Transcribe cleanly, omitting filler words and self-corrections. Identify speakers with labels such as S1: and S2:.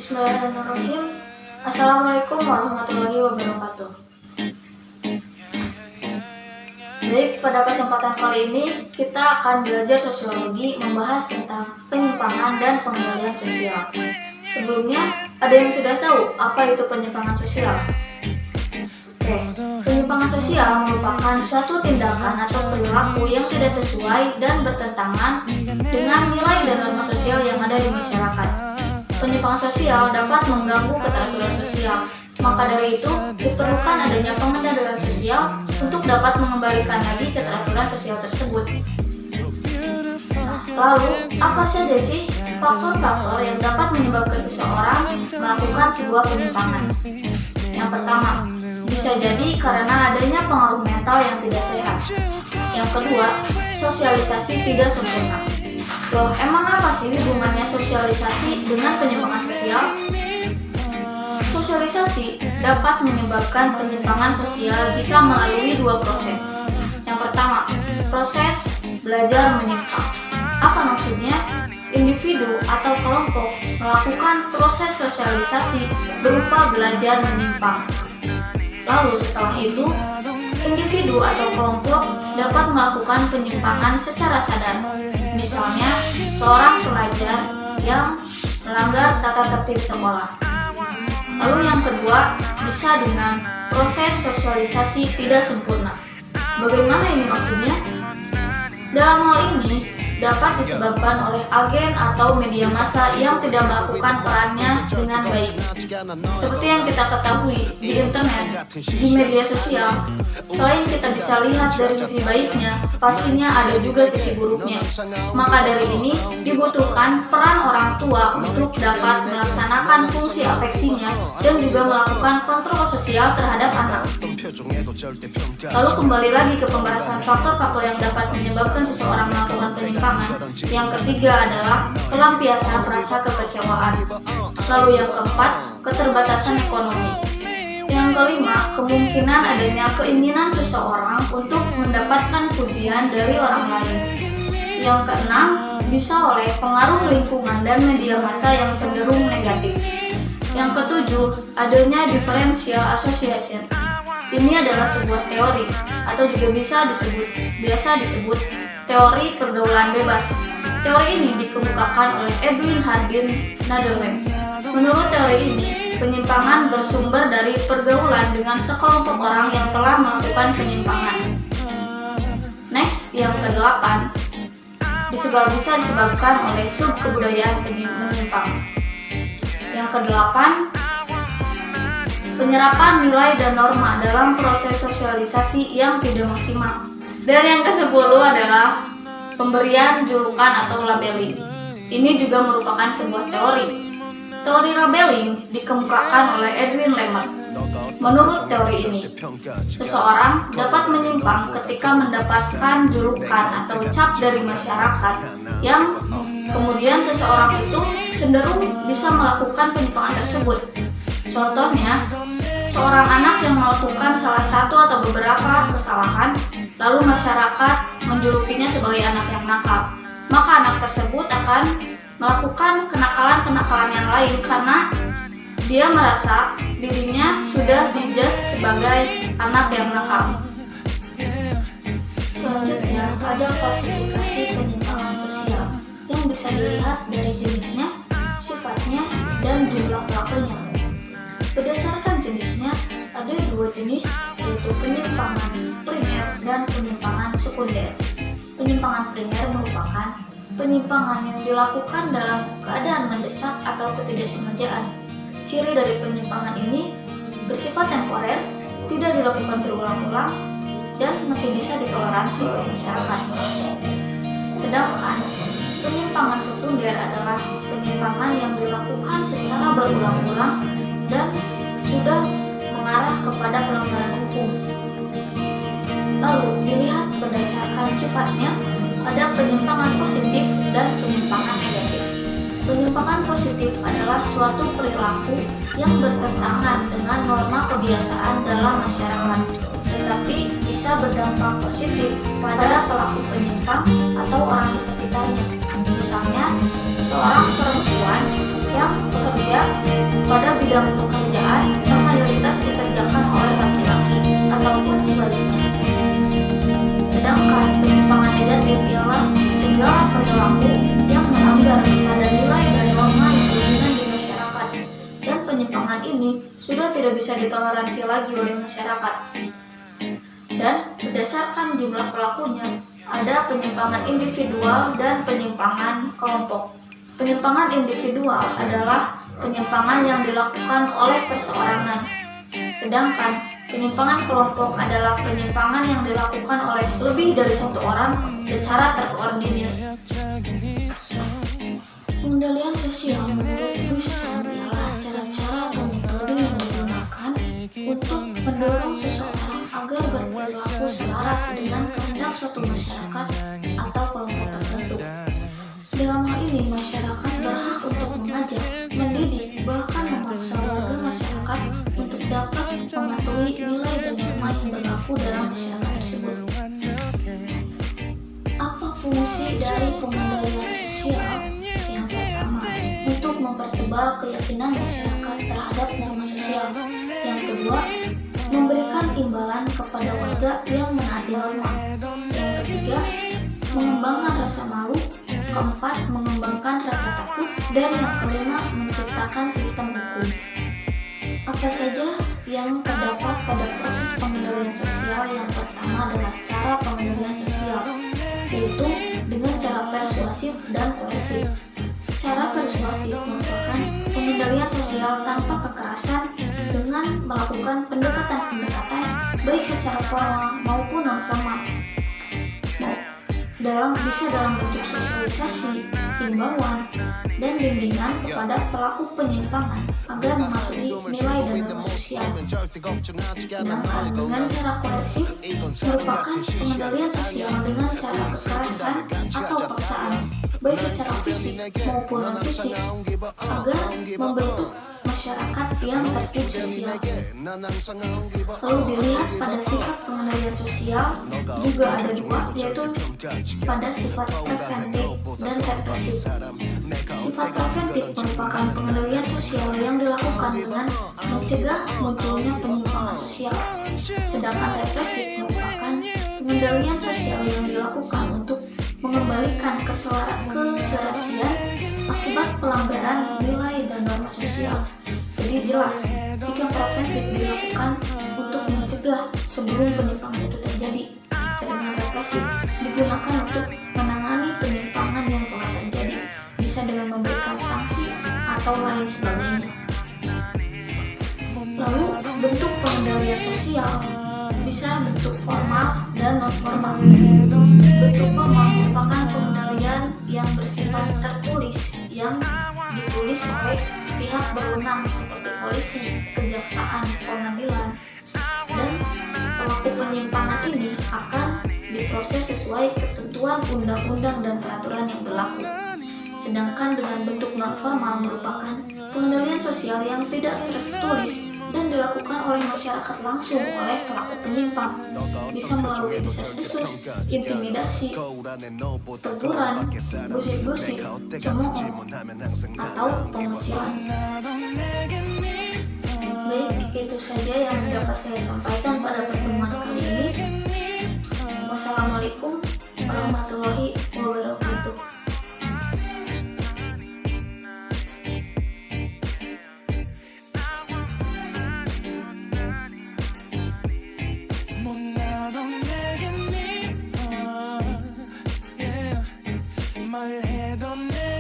S1: Bismillahirrahmanirrahim. Assalamualaikum warahmatullahi wabarakatuh. Baik, pada kesempatan kali ini kita akan belajar sosiologi, membahas tentang penyimpangan dan pengendalian sosial. Sebelumnya, ada yang sudah tahu apa itu penyimpangan sosial? Oke, penyimpangan sosial merupakan suatu tindakan atau perilaku yang tidak sesuai dan bertentangan dengan nilai dan norma sosial yang ada di masyarakat. Penyimpangan sosial dapat mengganggu keteraturan sosial. Maka dari itu, diperlukan adanya pengendalian sosial untuk dapat mengembalikan lagi keteraturan sosial tersebut. Nah, lalu, apa saja sih faktor-faktor yang dapat menyebabkan seseorang melakukan sebuah penyimpangan? Yang pertama, bisa jadi karena adanya pengaruh mental yang tidak sehat. Yang kedua, sosialisasi tidak sempurna. Loh, emang apa sih hubungannya sosialisasi dengan penyimpangan sosial? Sosialisasi dapat menyebabkan penyimpangan sosial jika melalui dua proses. Yang pertama, proses belajar menyimpang. Apa maksudnya? Individu atau kelompok melakukan proses sosialisasi berupa belajar menyimpang. Lalu setelah itu, individu atau kelompok dapat melakukan penyimpangan secara sadar. Misalnya, seorang pelajar yang melanggar tata tertib sekolah. Lalu yang kedua, bisa dengan proses sosialisasi tidak sempurna. Bagaimana ini maksudnya? Dalam hal ini, dapat disebabkan oleh agen atau media massa yang tidak melakukan perannya dengan baik. Seperti yang kita ketahui di internet, di media sosial, selain kita bisa lihat dari sisi baiknya, pastinya ada juga sisi buruknya. Maka dari ini, dibutuhkan peran orang tua untuk dapat melaksanakan fungsi afeksinya dan juga melakukan kontrol sosial terhadap anak. Lalu kembali lagi ke pembahasan faktor-faktor yang dapat menyebabkan seseorang melakukan penyimpangan. Yang ketiga adalah pelampiasan rasa kekecewaan. Lalu yang keempat, keterbatasan ekonomi. Yang kelima, kemungkinan adanya keinginan seseorang untuk mendapatkan pujian dari orang lain. Yang keenam, bisa oleh pengaruh lingkungan dan media massa yang cenderung negatif. Yang ketujuh, adanya differential association. Ini adalah sebuah teori atau juga biasa disebut teori pergaulan bebas. Teori ini dikemukakan oleh Edwin Hardin Nadelem. Menurut teori ini, penyimpangan bersumber dari pergaulan dengan sekelompok orang yang telah melakukan penyimpangan. Next, yang ke-8, bisa disebabkan oleh subkebudayaan menyimpang. Yang ke-8, penyerapan nilai dan norma dalam proses sosialisasi yang tidak maksimal. Dan yang ke-10 adalah pemberian julukan atau labeling. Ini juga merupakan sebuah teori. Teori labeling dikemukakan oleh Edwin Lemert. Menurut teori ini, seseorang dapat menyimpang ketika mendapatkan julukan atau cap dari masyarakat yang kemudian seseorang itu cenderung bisa melakukan penyimpangan tersebut. Contohnya, seorang anak yang melakukan salah satu atau beberapa kesalahan, lalu masyarakat menjulukinya sebagai anak yang nakal. Maka anak tersebut akan melakukan kenakalan-kenakalan yang lain karena dia merasa dirinya sudah dijudge sebagai anak yang nakal. Selanjutnya, ada klasifikasi penyimpangan sosial yang bisa dilihat dari jenisnya, sifatnya, dan jumlah pelakunya. Berdasarkan jenisnya, ada dua jenis, yaitu penyimpangan primer dan penyimpangan sekunder. Penyimpangan primer merupakan penyimpangan yang dilakukan dalam keadaan mendesak atau ketidaksengajaan. Ciri dari penyimpangan ini bersifat temporer, tidak dilakukan berulang-ulang, dan masih bisa ditoleransi oleh masyarakat. Sedangkan penyimpangan sekunder adalah penyimpangan yang dilakukan secara berulang-ulang dan sudah mengarah kepada pelanggaran hukum. Lalu dilihat berdasarkan sifatnya, ada penyimpangan positif dan penyimpangan negatif. Penyimpangan positif adalah suatu perilaku yang bertentangan dengan norma kebiasaan dalam masyarakat, tetapi bisa berdampak positif pada pelaku penyimpang atau orang di sekitarnya. Misalnya, seorang perempuan yang bekerja pada bidang pekerjaan yang mayoritas dikerjakan oleh laki-laki ataupun sebaliknya. Sedangkan penyimpangan negatif ialah segala perilaku yang melanggar pada nilai dan norma yang dominan di masyarakat, dan penyimpangan ini sudah tidak bisa ditoleransi lagi oleh masyarakat. Dan berdasarkan jumlah pelakunya, ada penyimpangan individual dan penyimpangan kelompok. Penyimpangan individual adalah penyimpangan yang dilakukan oleh perseorangan, sedangkan penyimpangan kelompok adalah penyimpangan yang dilakukan oleh lebih dari satu orang secara terkoordinir. Pengendalian sosial menurut Duchamp ialah cara-cara atau metode yang digunakan untuk mendorong seseorang agar berperilaku selaras dengan kehendak suatu masyarakat atau kelompok tertentu. Dalam hal ini, masyarakat berhak untuk mengajak, mendidik, bahkan memaksa warga masyarakat untuk dapat mematuhi nilai dan norma yang berlaku dalam masyarakat tersebut. Apa fungsi dari pengendalian sosial? Yang pertama, untuk mempertebal keyakinan masyarakat terhadap norma sosial. Yang kedua, memberikan imbalan kepada warga yang menaati norma. Yang ketiga, mengembangkan rasa malu. Keempat, mengembangkan rasa takut. Dan yang kelima, menciptakan sistem hukum. Apa saja yang terdapat pada proses pengendalian sosial? Yang pertama adalah cara pengendalian sosial, yaitu dengan cara persuasif dan koersif. Cara persuasif merupakan pengendalian sosial tanpa kekerasan dengan melakukan pendekatan-pendekatan baik secara formal maupun non-formal. Bisa dalam bentuk sosialisasi, himbauan, dan bimbingan kepada pelaku penyimpangan agar mematuhi nilai dan norma sosial. Sedangkan dengan cara koersif merupakan pengendalian sosial dengan cara kekerasan atau paksaan, baik secara fisik maupun non-fisik, agar membentuk masyarakat yang tertib sosial. Lalu dilihat pada sifat pengendalian sosial juga ada dua, yaitu pada sifat preventif dan represif. Sifat preventif merupakan pengendalian sosial yang dilakukan dengan mencegah munculnya penyimpangan sosial, sedangkan represif merupakan pengendalian sosial yang dilakukan untuk mengembalikan keserasian akibat pelanggaran nilai dan norma sosial. Jadi jelas, jika preventif dilakukan untuk mencegah sebelum penyimpangan itu terjadi, sedangkan represif digunakan untuk menangani penyimpangan yang telah terjadi, bisa dengan memberikan sanksi atau lain sebagainya. Lalu bentuk pengendalian sosial bisa bentuk formal dan non-formal. Bentuk formal merupakan pengendalian yang bersifat tertulis yang ditulis oleh pihak berwenang seperti polisi, kejaksaan, pengadilan, dan pelaku penyimpangan ini akan diproses sesuai ketentuan undang-undang dan peraturan yang berlaku. Sedangkan dengan bentuk non-formal merupakan pengendalian sosial yang tidak tertulis dan dilakukan oleh masyarakat langsung oleh pelaku penyimpang, bisa melalui desas-desus, intimidasi, teguran, gosip-gosip, cemooh, atau pengecilan. Baik, itu saja yang dapat saya sampaikan pada pertemuan kali ini. Wassalamualaikum warahmatullahi wabarakatuh.